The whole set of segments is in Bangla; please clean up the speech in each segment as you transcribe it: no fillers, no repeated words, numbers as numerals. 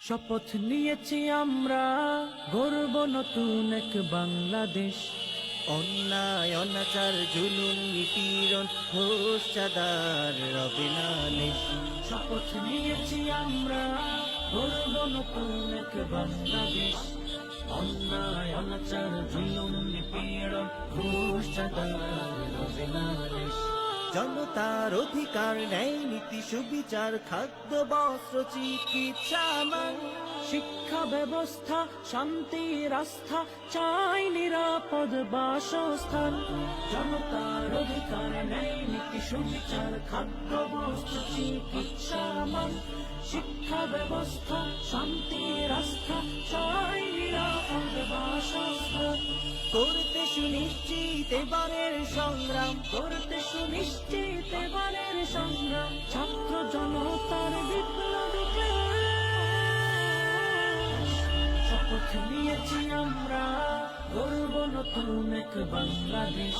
শপথ নিয়েছি আমরা গর্ব নতুন এক বাংলাদেশ। অন্যায় অনাচার জুলুম নিপীড়ন ঘোষ চাঁদার রবে না লেশ। শপথ নিয়েছি আমরা গর্ব নতুন এক বাংলাদেশ। অন্যায় অনাচার জুলুম নিপীড়ন ঘোষ চাঁদার রবে না লেশ। জনতার অধিকার ন্যায় নীতি সুবিচার খাদ্য বস্ত্র চিকিৎসা মান শিক্ষা ব্যবস্থা শান্তির আস্থা চাই নিরাপদ বাসস্থান। জনতার অধিকার ন্যায় নীতি সুবিচার খাদ্য বস্ত্র চিকিৎসা মান। শিক্ষা ব্যবস্থা শান্তির আস্থা চাই নিরাপদ বাসস্থান। করতে সুনিশ্চিত এবারের সংগ্রাম করতে সুনিশ্চিত এবারের সংগ্রাম। ছাত্র জনতার বিপ্লবী শপথ নিয়েছি আমরা গর্ব নতুন এক বাংলাদেশ।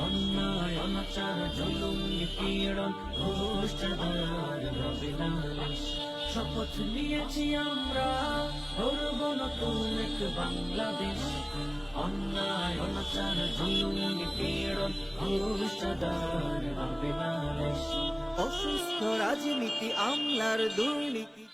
অন্যায় অনাচার জুলুম নিপীড়ন ঘোষ চাঁদার রবে না লেশ। শপথ নিয়েছি আমরা গর্ব নতুন এক বাংলাদেশ। অন্যায় অনাচার জুলুম নিপীড়ন ঘোষ চাঁদার রবে না লেশ। অসুস্থ রাজনীতি আমলার দুর্নীতি